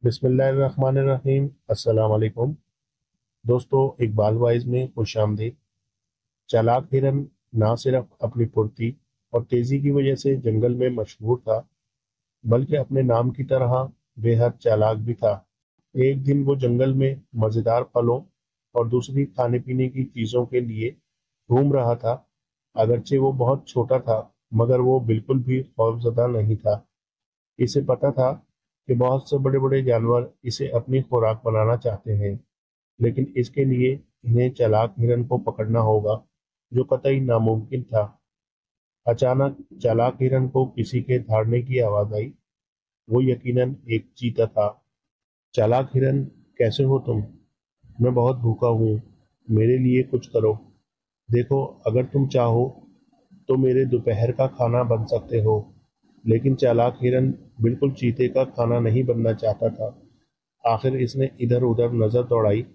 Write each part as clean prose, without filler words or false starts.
बिस्मिल्लाहिर्रहमानिर्रहीम। अस्सलाम वालेकुम दोस्तों, इकबाल वाइज में खुश आमदीद। चालाक हिरन ना सिर्फ अपनी फुर्ती और तेजी की वजह से जंगल में मशहूर था, बल्कि अपने नाम की तरह बेहद चालाक भी था। एक दिन वो जंगल में मज़ेदार फलों और दूसरी खाने पीने की चीज़ों के लिए घूम रहा था। अगरचे वो बहुत छोटा था, मगर वो बिल्कुल भी खौफज़दा नहीं था। इसे पता था कि बहुत से बड़े बड़े जानवर इसे अपनी खुराक बनाना चाहते हैं, लेकिन इसके लिए इन्हें चालाक हिरन को पकड़ना होगा, जो कतई नामुमकिन था। अचानक चालाक हिरन को किसी के दहाड़ने की आवाज आई। वो यकीनन एक चीता था। चालाक हिरन, कैसे हो तुम? मैं बहुत भूखा हूँ, मेरे लिए कुछ करो। देखो, अगर तुम चाहो तो मेरे दोपहर का खाना बन सकते हो। लेकिन चालाक हिरन बिल्कुल चीते का खाना नहीं बनना चाहता था। आखिर इसने इधर उधर नजर दौड़ाई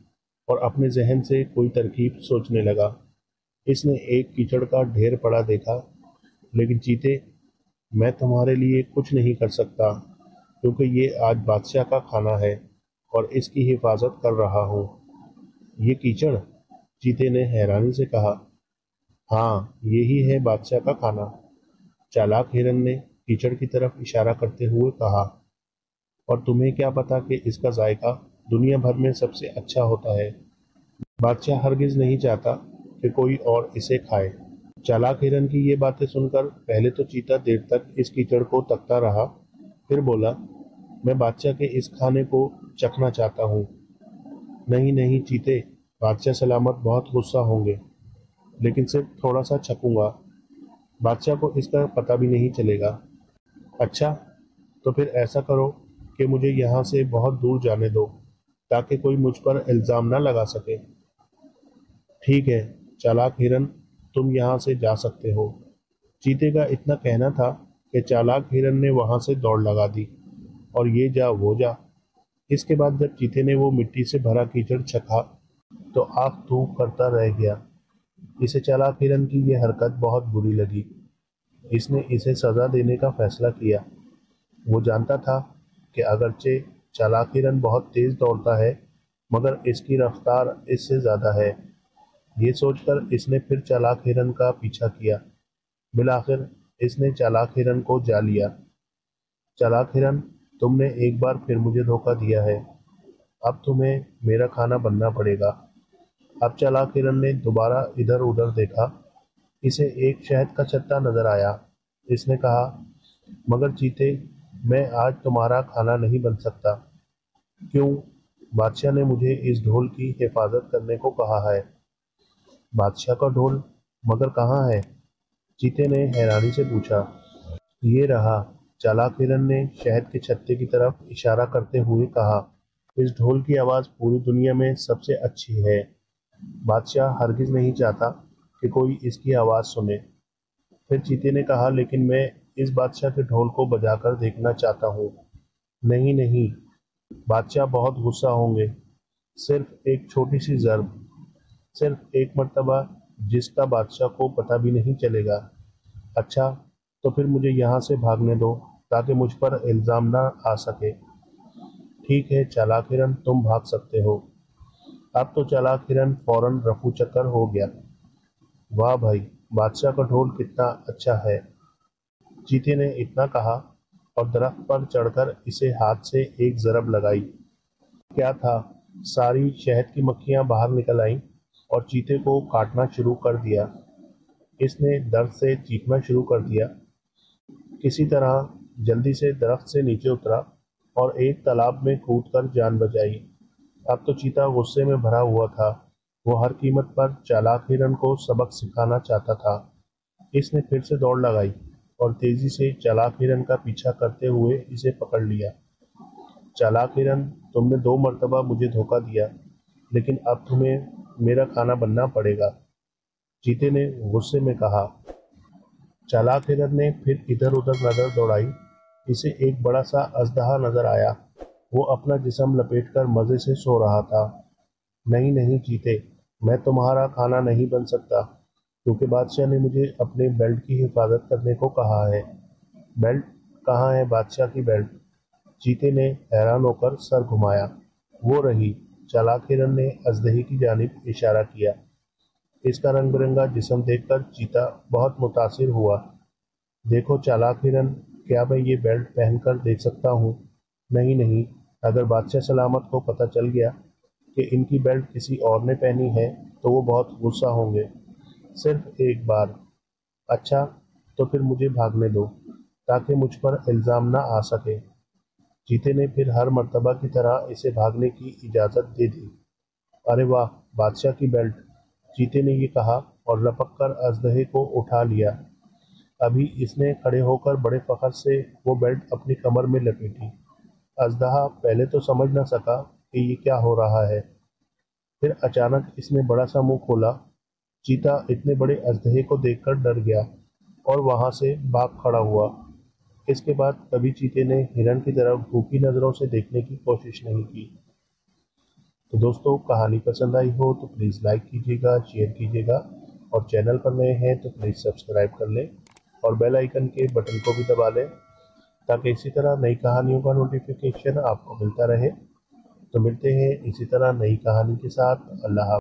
और अपने जहन से कोई तरकीब सोचने लगा। इसने एक कीचड़ का ढेर पड़ा देखा। लेकिन चीते, मैं तुम्हारे लिए कुछ नहीं कर सकता, क्योंकि ये आज बादशाह का खाना है और इसकी हिफाजत कर रहा हूँ। ये कीचड़? चीते ने हैरानी से कहा। हाँ, यही है बादशाह का खाना। चालाक हिरन ने कीचड़ की तरफ इशारा करते हुए कहा। और तुम्हें क्या पता कि इसका जायका दुनिया भर में सबसे अच्छा होता है। बादशाह हरगिज नहीं चाहता कि कोई और इसे खाए। चालाक हिरन की ये बातें सुनकर पहले तो चीता देर तक इस कीचड़ को तकता रहा, फिर बोला, मैं बादशाह के इस खाने को चखना चाहता हूँ। नहीं नहीं चीते, बादशाह सलामत बहुत गुस्सा होंगे, लेकिन सिर्फ थोड़ा सा चखूंगा। बादशाह को इसका पता भी नहीं चलेगा। अच्छा, तो फिर ऐसा करो कि मुझे यहाँ से बहुत दूर जाने दो, ताकि कोई मुझ पर इल्ज़ाम न लगा सके। ठीक है चालाक हिरन, तुम यहाँ से जा सकते हो। चीते का इतना कहना था कि चालाक हिरन ने वहाँ से दौड़ लगा दी। और ये जा वो जा। इसके बाद जब चीते ने वो मिट्टी से भरा कीचड़ चखा, तो आँख थू करता रह गया। इसे चालाक हिरन की ये हरकत बहुत बुरी लगी। इसने इसे सज़ा देने का फैसला किया। वो जानता था कि अगरचे चालाक हिरन बहुत तेज दौड़ता है, मगर इसकी रफ्तार इससे ज़्यादा है। ये सोचकर इसने फिर चालाक हिरन का पीछा किया। बिलाखिर इसने चालाक हिरन को जा लिया। चालाक हिरन, तुमने एक बार फिर मुझे धोखा दिया है। अब तुम्हें मेरा खाना बनना पड़ेगा। अब चालाक हिरन ने दोबारा इधर उधर देखा। इसे एक शहद का छत्ता नजर आया। इसने कहा, मगर चीते, मैं आज तुम्हारा खाना नहीं बन सकता। क्यों? बादशाह ने मुझे इस ढोल की हिफाजत करने को कहा है। बादशाह का ढोल? मगर कहाँ है? चीते ने हैरानी से पूछा। ये रहा। चालाक हिरन ने शहद के छत्ते की तरफ इशारा करते हुए कहा। इस ढोल की आवाज़ पूरी दुनिया में सबसे अच्छी है। बादशाह हरगिज नहीं चाहता कि कोई इसकी आवाज़ सुने। फिर चीते ने कहा, लेकिन मैं इस बादशाह के ढोल को बजाकर देखना चाहता हूँ। नहीं नहीं, बादशाह बहुत गुस्सा होंगे। सिर्फ एक छोटी सी ज़र्ब, सिर्फ एक मर्तबा, जिसका बादशाह को पता भी नहीं चलेगा। अच्छा, तो फिर मुझे यहाँ से भागने दो, ताकि मुझ पर इल्ज़ाम ना आ सके। ठीक है चालाक हिरन, तुम भाग सकते हो। अब तो चालाक हिरन फौरन रफू चक्कर हो गया। वाह भाई, बादशाह का ढोल कितना अच्छा है। चीते ने इतना कहा और दरख्त पर चढ़कर इसे हाथ से एक ज़रब लगाई। क्या था, सारी शहद की मक्खियाँ बाहर निकल आईं और चीते को काटना शुरू कर दिया। इसने दर्द से चीखना शुरू कर दिया। किसी तरह जल्दी से दरख्त से नीचे उतरा और एक तालाब में कूदकर जान बचाई। अब तो चीता गुस्से में भरा हुआ था। वो हर कीमत पर चालाक हिरन को सबक सिखाना चाहता था। इसने फिर से दौड़ लगाई और तेजी से चालाक हिरन का पीछा करते हुए इसे पकड़ लिया। चालाक हिरन, तुमने 2 मरतबा मुझे धोखा दिया, लेकिन अब तुम्हें मेरा खाना बनना पड़ेगा। चीते ने गुस्से में कहा। चालाक हिरन ने फिर इधर उधर नजर दौड़ाई। इसे एक बड़ा सा अजदहा नजर आया। वो अपना जिस्म लपेटकर मजे से सो रहा था। नहीं नहीं चीते, मैं तुम्हारा खाना नहीं बन सकता, क्योंकि बादशाह ने मुझे अपने बेल्ट की हिफाजत करने को कहा है। बेल्ट? कहाँ है बादशाह की बेल्ट? चीते ने हैरान होकर सर घुमाया। वो रही। चालाक हिरन ने अजदही की जानिब इशारा किया। इसका रंग बिरंगा जिस्म देखकर चीता बहुत मुतासिर हुआ। देखो चालाक हिरन, क्या मैं ये बेल्ट पहनकर देख सकता हूँ? नहीं नहीं, अगर बादशाह सलामत को पता चल गया कि इनकी बेल्ट किसी और ने पहनी है तो वो बहुत गुस्सा होंगे। सिर्फ एक बार। अच्छा, तो फिर मुझे भागने दो ताकि मुझ पर इल्ज़ाम ना आ सके। चीते ने फिर हर मर्तबा की तरह इसे भागने की इजाज़त दे दी। अरे वाह, बादशाह की बेल्ट! चीते ने ये कहा और लपक कर अजदहे को उठा लिया। अभी इसने खड़े होकर बड़े फख्र से वो बेल्ट अपनी कमर में लपेटी। अजदहा पहले तो समझ न सका कि ये क्या हो रहा है। फिर अचानक इसने बड़ा सा मुंह खोला। चीता इतने बड़े अजदहे को देखकर डर गया और वहां से भाग खड़ा हुआ। इसके बाद कभी चीते ने हिरन की तरफ भूखी नज़रों से देखने की कोशिश नहीं की। तो दोस्तों, कहानी पसंद आई हो तो प्लीज़ लाइक कीजिएगा, शेयर कीजिएगा और चैनल पर नए हैं तो प्लीज़ सब्सक्राइब कर लें और बेल आइकन के बटन को भी दबा लें ताकि इसी तरह नई कहानियों का नोटिफिकेशन आपको मिलता रहे। तो मिलते हैं इसी तरह नई कहानी के साथ। अल्लाह हाफ़िज़।